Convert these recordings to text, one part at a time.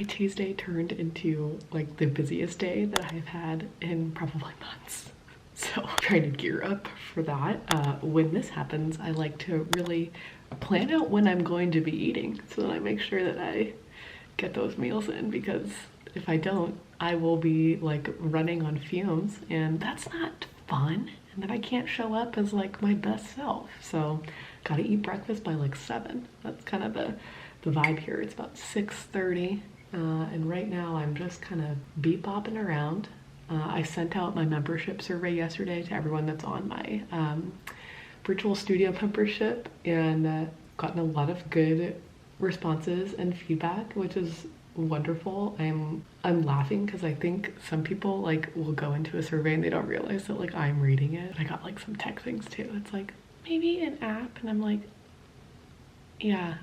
Tuesday turned into like the busiest day that I've had in probably months. So I'm trying to gear up for that. When this happens, I like to really plan out when I'm going to be eating so that I make sure that I get those meals in, because if I don't, I will be like running on fumes, and that's not fun. And then I can't show up as like my best self. So gotta eat breakfast by like 7. That's kind of the vibe here. It's about 6:30. And right now I'm just kind of beep-bopping around. I sent out my membership survey yesterday to everyone that's on my virtual studio membership, and gotten a lot of good responses and feedback, which is wonderful. I'm laughing because I think some people like will go into a survey and they don't realize that like I'm reading it. I got like some tech things too. It's like, maybe an app, and I'm like, yeah,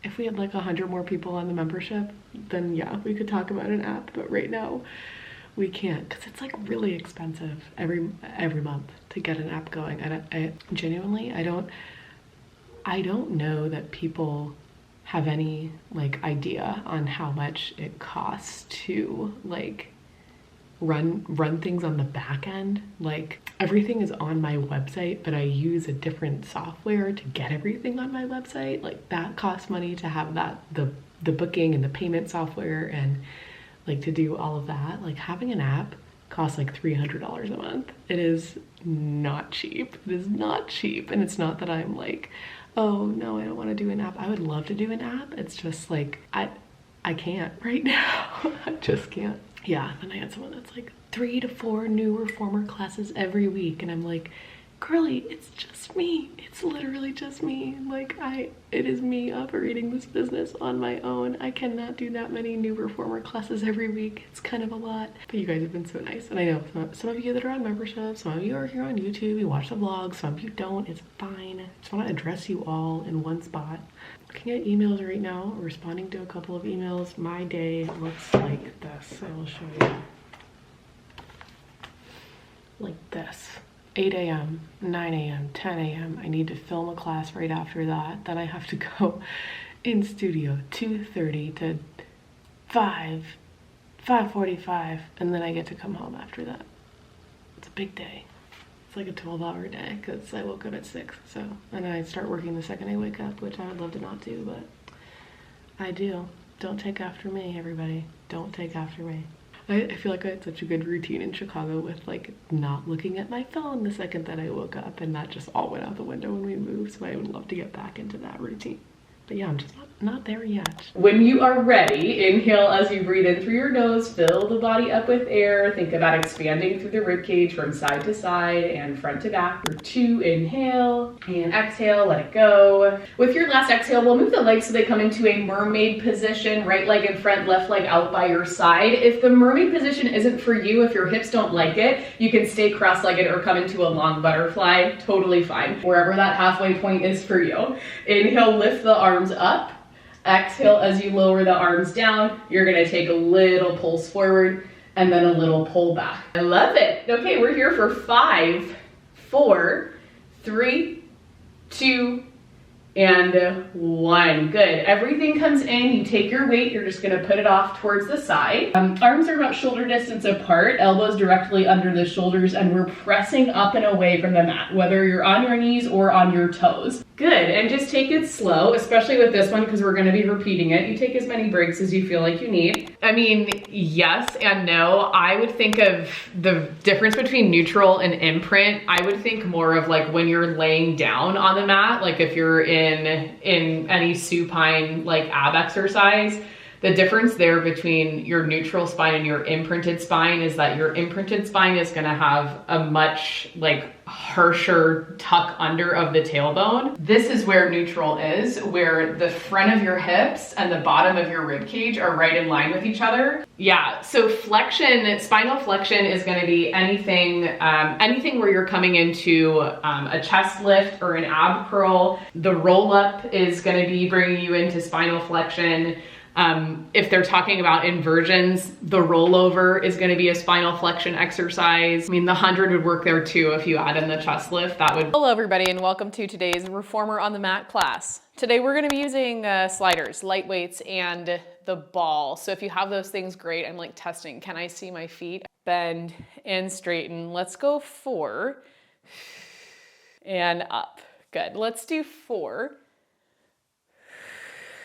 if we had like 100 more people on the membership, then yeah, we could talk about an app. But right now we can't, because it's like really expensive every month to get an app going. And I genuinely, I don't know that people have any like idea on how much it costs to like run things on the back end. Like everything is on my website, but I use a different software to get everything on my website. Like that costs money to have that, the booking and the payment software, and like to do all of that. Like having an app costs like $300 a month. It is not cheap. It is not cheap. And it's not that I'm like, oh no, I don't want to do an app. I would love to do an app. It's just like, I can't right now. I just can't. Yeah, then I had someone that's like 3 to 4 new reformer classes every week, and I'm like, girly, it's just me. It's literally just me. Like it is me operating this business on my own. I cannot do that many new reformer classes every week. It's kind of a lot. But you guys have been so nice. And I know some of you that are on membership, some of you are here on YouTube, you watch the vlogs, some of you don't. It's fine. I just want to address you all in one spot. Looking at emails right now, responding to a couple of emails. My day looks like this. I will show you. Like this. 8 a.m., 9 a.m., 10 a.m. I need to film a class right after that. Then I have to go in studio 2:30 to 5:45, and then I get to come home after that. It's a big day. It's like a 12-hour day because I woke up at 6. So, and I start working the second I wake up, which I would love to not do, but I do. Don't take after me, everybody. Don't take after me. I feel like I had such a good routine in Chicago with like not looking at my phone the second that I woke up, and that just all went out the window when we moved. So I would love to get back into that routine. But yeah, I'm just not there yet. When you are ready, inhale as you breathe in through your nose, fill the body up with air. Think about expanding through the rib cage from side to side and front to back. For 2, inhale, and exhale, let it go. With your last exhale, we'll move the legs so they come into a mermaid position, right leg in front, left leg out by your side. If the mermaid position isn't for you, if your hips don't like it, you can stay cross-legged or come into a long butterfly, totally fine. Wherever that halfway point is for you. Inhale, lift the arms up. Exhale as you lower the arms down. You're gonna take a little pulse forward and then a little pull back. I love it. Okay, we're here for 5, 4, 3, 2, and 1. Good. Everything comes in. You take your weight. You're just going to put it off towards the side. Arms are about shoulder distance apart, elbows directly under the shoulders, and we're pressing up and away from the mat, whether you're on your knees or on your toes. Good. And just take it slow, especially with this one because we're going to be repeating it. You take as many breaks as you feel like you need. I mean, yes and no. I would think of the difference between neutral and imprint. I would think more of like when you're laying down on the mat, like if you're in any supine like ab exercise, the difference there between your neutral spine and your imprinted spine is that your imprinted spine is going to have a much like harsher tuck under of the tailbone. This is where neutral is, where the front of your hips and the bottom of your rib cage are right in line with each other. Yeah, so flexion, spinal flexion is going to be anything where you're coming into a chest lift or an ab curl. The roll up is going to be bringing you into spinal flexion. If they're talking about inversions, the rollover is going to be a spinal flexion exercise. I mean, the 100 would work there too if you add in the chest lift. That would. Hello everybody and welcome to today's Reformer on the Mat class. Today we're going to be using sliders, light weights, and the ball. So if you have those things, great. I'm like testing. Can I see my feet? Bend and straighten. Let's go 4 and up. Good. Let's do 4.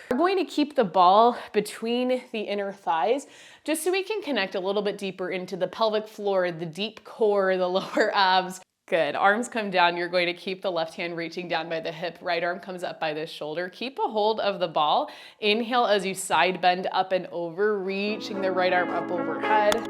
We're going to keep the ball between the inner thighs just so we can connect a little bit deeper into the pelvic floor, the deep core, the lower abs. Good. Arms come down. You're going to keep the left hand reaching down by the hip. Right arm comes up by the shoulder. Keep a hold of the ball. Inhale as you side bend up and over, reaching the right arm up overhead.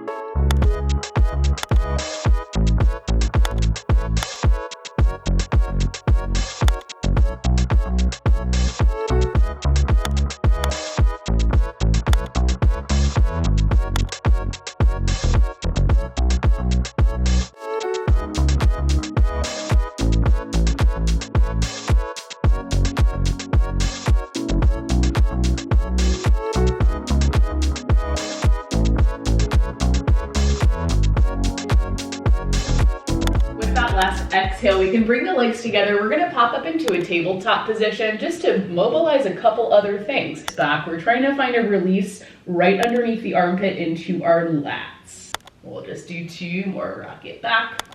Last exhale, we can bring the legs together. We're going to pop up into a tabletop position just to mobilize a couple other things. Back, we're trying to find a release right underneath the armpit into our lats. We'll just do 2 more. Rock it back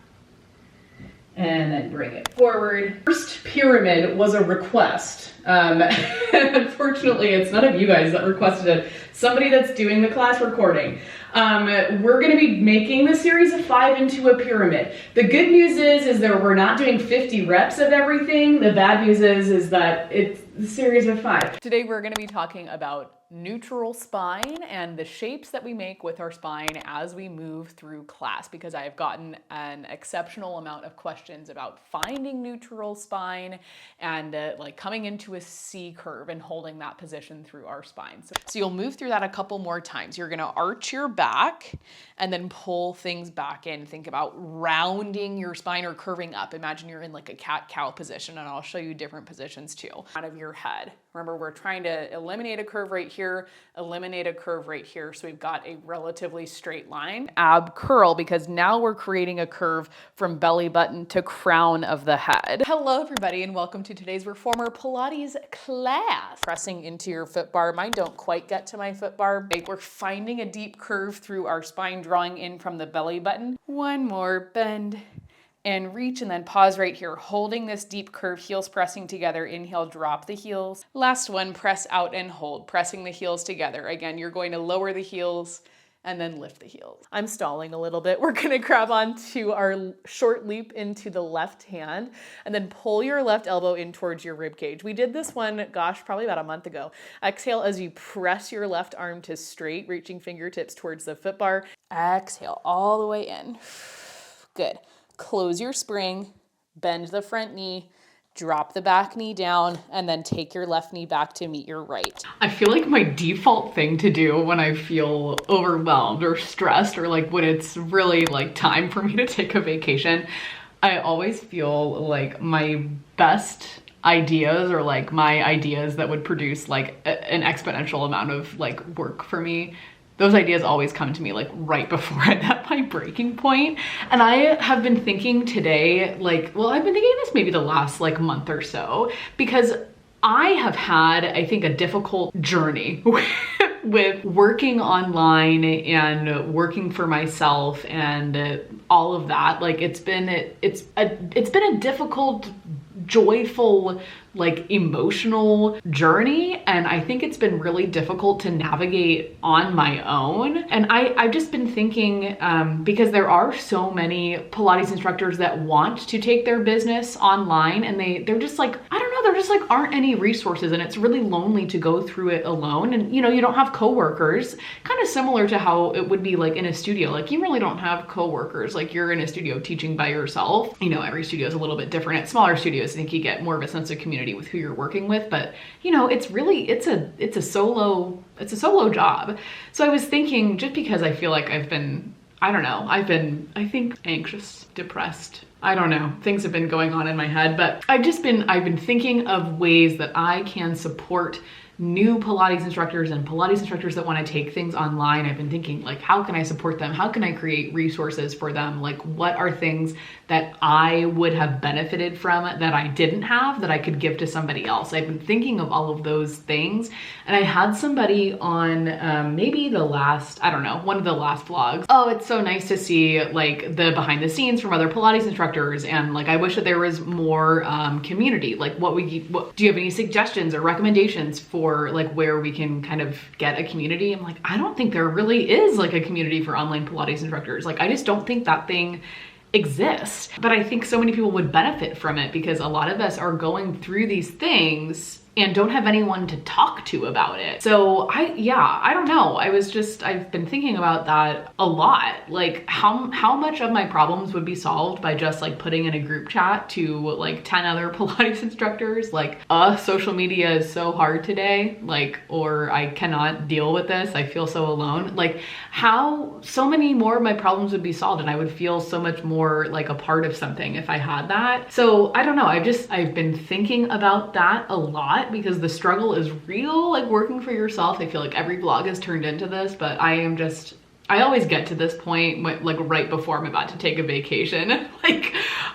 and then bring it forward. First pyramid was a request. Unfortunately, it's none of you guys that requested it. Somebody that's doing the class recording. We're going to be making the series of 5 into a pyramid. The good news is that we're not doing 50 reps of everything. The bad news is that it's the series of 5. Today we're going to be talking about neutral spine and the shapes that we make with our spine as we move through class, because I have gotten an exceptional amount of questions about finding neutral spine and like coming into a C curve and holding that position through our spine. So you'll move through that a couple more times. You're going to arch your back and then pull things back in. Think about rounding your spine or curving up. Imagine you're in like a cat-cow position, and I'll show you different positions too. Out of your head. Remember, we're trying to eliminate a curve right here, eliminate a curve right here. So we've got a relatively straight line. Ab curl, because now we're creating a curve from belly button to crown of the head. Hello everybody and welcome to today's Reformer Pilates class. Pressing into your foot bar. Mine don't quite get to my foot bar. We're finding a deep curve through our spine, drawing in from the belly button. One more, bend and reach, and then pause right here, holding this deep curve, heels pressing together. Inhale, drop the heels. Last one, press out and hold, pressing the heels together. Again, you're going to lower the heels and then lift the heels. I'm stalling a little bit. We're gonna grab onto our short leap into the left hand and then pull your left elbow in towards your rib cage. We did this one, gosh, probably about a month ago. Exhale as you press your left arm to straight, reaching fingertips towards the foot bar. Exhale all the way in. Good. Close your spring, bend the front knee, drop the back knee down, and then take your left knee back to meet your right. I feel like my default thing to do when I feel overwhelmed or stressed, or like when it's really like time for me to take a vacation, I always feel like my best ideas, or like my ideas that would produce like an exponential amount of like work for me, those ideas always come to me like right before I'm at my breaking point. And I have been thinking today, like, well, I've been thinking this maybe the last like month or so, because I have had, I think, a difficult journey with working online and working for myself and all of that. Like it's been a difficult, joyful, like emotional journey, and I think it's been really difficult to navigate on my own. And I've just been thinking, because there are so many Pilates instructors that want to take their business online, and they're just like, I don't know, there just like aren't any resources, and it's really lonely to go through it alone. And you know, you don't have coworkers, kind of similar to how it would be like in a studio. Like you really don't have coworkers, like you're in a studio teaching by yourself. You know, every studio is a little bit different. At smaller studios, I think you get more of a sense of community with who you're working with, but you know, it's a solo job. So I was thinking, just because I feel like I think anxious, depressed, I don't know, things have been going on in my head, but I've been thinking of ways that I can support new Pilates instructors and Pilates instructors that want to take things online. I've been thinking, like, how can I support them? How can I create resources for them? Like, what are things that I would have benefited from that I didn't have that I could give to somebody else? I've been thinking of all of those things. And I had somebody on maybe the last, I don't know, one of the last vlogs. Oh, it's so nice to see like the behind the scenes from other Pilates instructors. And like, I wish that there was more community. Like do you have any suggestions or recommendations for like where we can kind of get a community? I'm like, I don't think there really is like a community for online Pilates instructors. Like, I just don't think that thing exists. But I think so many people would benefit from it because a lot of us are going through these things and don't have anyone to talk to about it. So I don't know. I've been thinking about that a lot. Like how much of my problems would be solved by just like putting in a group chat to like 10 other Pilates instructors, like, social media is so hard today, like, or I cannot deal with this, I feel so alone. Like, how so many more of my problems would be solved and I would feel so much more like a part of something if I had that. So I don't know, I've been thinking about that a lot because the struggle is real, like working for yourself. I feel like every vlog has turned into this, but I always get to this point like right before I'm about to take a vacation. Like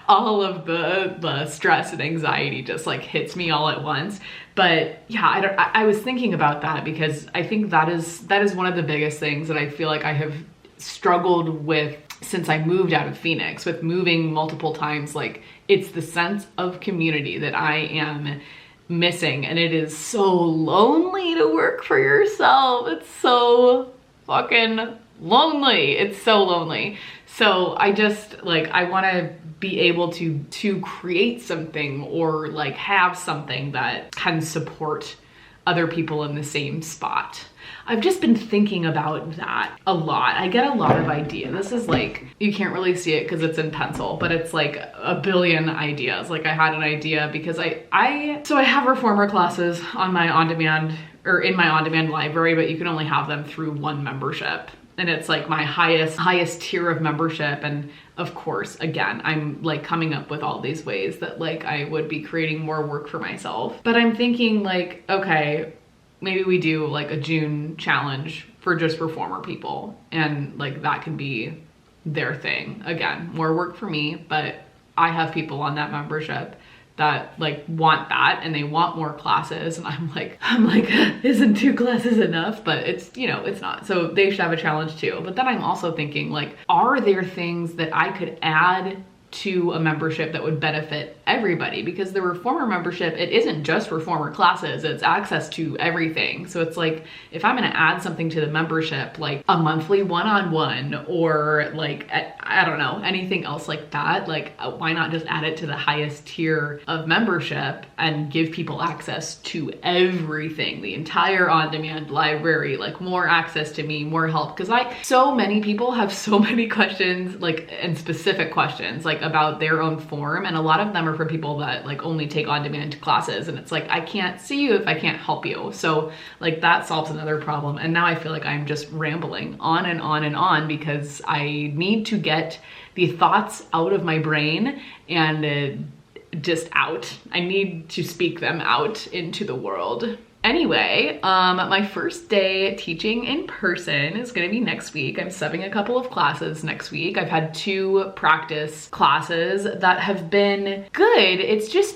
all of the stress and anxiety just like hits me all at once. But yeah, I was thinking about that because I think that is one of the biggest things that I feel like I have struggled with since I moved out of Phoenix, with moving multiple times. Like, it's the sense of community that I am missing, and it is so lonely to work for yourself. It's so fucking lonely. It's so lonely. So I just like, I want to be able to create something or like have something that can support other people in the same spot. I've just been thinking about that a lot. I get a lot of ideas. This is like, you can't really see it because it's in pencil, but it's like a billion ideas. Like, I had an idea because I have reformer classes on my on-demand or in my on-demand library, but you can only have them through one membership. And it's like my highest tier of membership. And of course, again, I'm like coming up with all these ways that like I would be creating more work for myself. But I'm thinking like, okay, maybe we do like a June challenge for just reformer people. And like that can be their thing. Again, more work for me, but I have people on that membership that like want that and they want more classes. And I'm like, isn't 2 classes enough? But it's, you know, it's not. So they should have a challenge too. But then I'm also thinking like, are there things that I could add to a membership that would benefit everybody? Because the reformer membership, it isn't just reformer classes, it's access to everything. So it's like, if I'm going to add something to the membership, like a monthly one-on-one or like, I don't know, anything else like that, like why not just add it to the highest tier of membership and give people access to everything, the entire on-demand library, like more access to me, more help. Because so many people have so many questions, like, and specific questions, like about their own form, and a lot of them are for people that like only take on-demand classes, and it's like, I can't see you if I can't help you. So like that solves another problem. And now I feel like I'm just rambling on and on and on because I need to get the thoughts out of my brain and just out. I need to speak them out into the world. Anyway, my first day teaching in person is gonna be next week. I'm subbing a couple of classes next week. I've had 2 practice classes that have been good. It's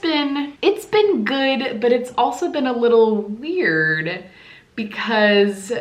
been good, but it's also been a little weird because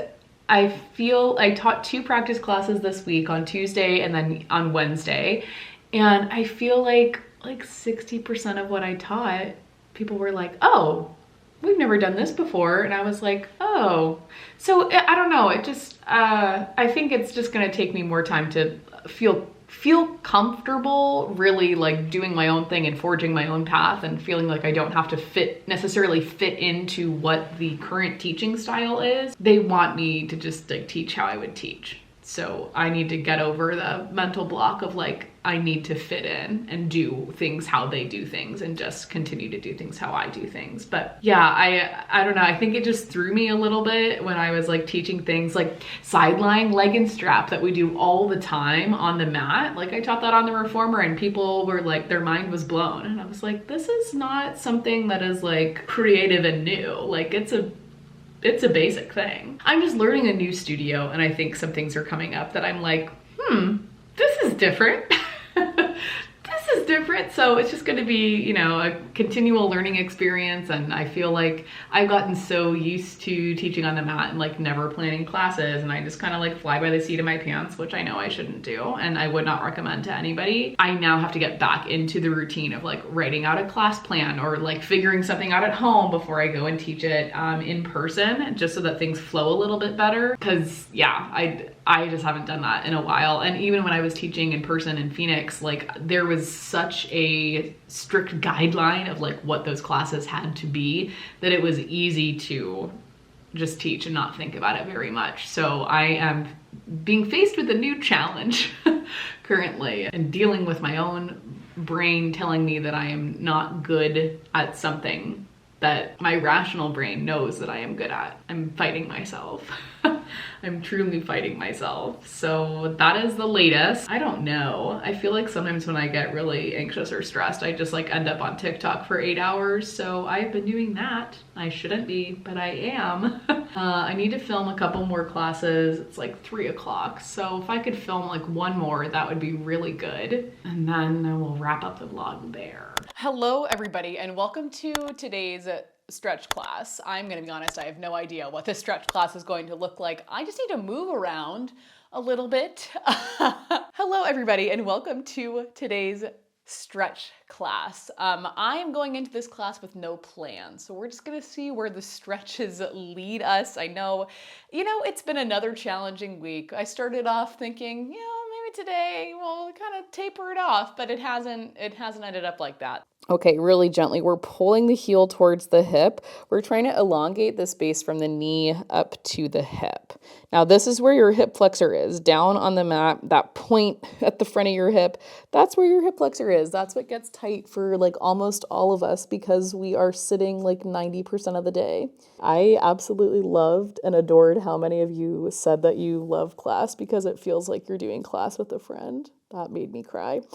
I feel I taught 2 practice classes this week on Tuesday and then on Wednesday. And I feel like 60% of what I taught, people were like, oh, we've never done this before. And I was like, oh. So I don't know. It just, I think it's just gonna take me more time to feel comfortable really like doing my own thing and forging my own path and feeling like I don't have to necessarily fit into what the current teaching style is. They want me to just like teach how I would teach. So I need to get over the mental block of like, I need to fit in and do things how they do things and just continue to do things how I do things. But yeah, I don't know. I think it just threw me a little bit when I was like teaching things like side lying leg and strap that we do all the time on the mat. Like I taught that on the reformer and people were like, their mind was blown. And I was like, this is not something that is like creative and new. Like it's a basic thing. I'm just learning a new studio and I think some things are coming up that I'm like, this is different. This is different. So it's just going to be, you know, a continual learning experience. And I feel like I've gotten so used to teaching on the mat and like never planning classes. And I just kind of like fly by the seat of my pants, which I know I shouldn't do. And I would not recommend to anybody. I now have to get back into the routine of like writing out a class plan or like figuring something out at home before I go and teach it in person, just so that things flow a little bit better. Cause yeah, I just haven't done that in a while. And even when I was teaching in person in Phoenix, like there was such a strict guideline of like what those classes had to be that it was easy to just teach and not think about it very much. So I am being faced with a new challenge currently and dealing with my own brain telling me that I am not good at something that my rational brain knows that I am good at. I'm fighting myself. I'm truly fighting myself. So that is the latest. I don't know. I feel like sometimes when I get really anxious or stressed, I just like end up on TikTok for 8 hours. So I've been doing that. I shouldn't be, but I am. I need to film a couple more classes. It's like 3 o'clock. So if I could film like one more, that would be really good. And then I will wrap up the vlog there. Hello everybody and welcome to today's stretch class. I'm gonna be honest, I have no idea what this stretch class is going to look like. I just need to move around a little bit. Hello everybody and welcome to today's stretch class. I'm going into this class with no plan, so we're just gonna see where the stretches lead us. I know, it's been another challenging week. I started off thinking, maybe today we'll kind of taper it off, but it hasn't ended up like that. Okay, really gently, we're pulling the heel towards the hip. We're trying to elongate the space from the knee up to the hip. Now, this is where your hip flexor is, down on the mat, that point at the front of your hip. That's where your hip flexor is. That's what gets tight for like almost all of us because we are sitting like 90% of the day. I absolutely loved and adored how many of you said that you love class because it feels like you're doing class with a friend. That made me cry.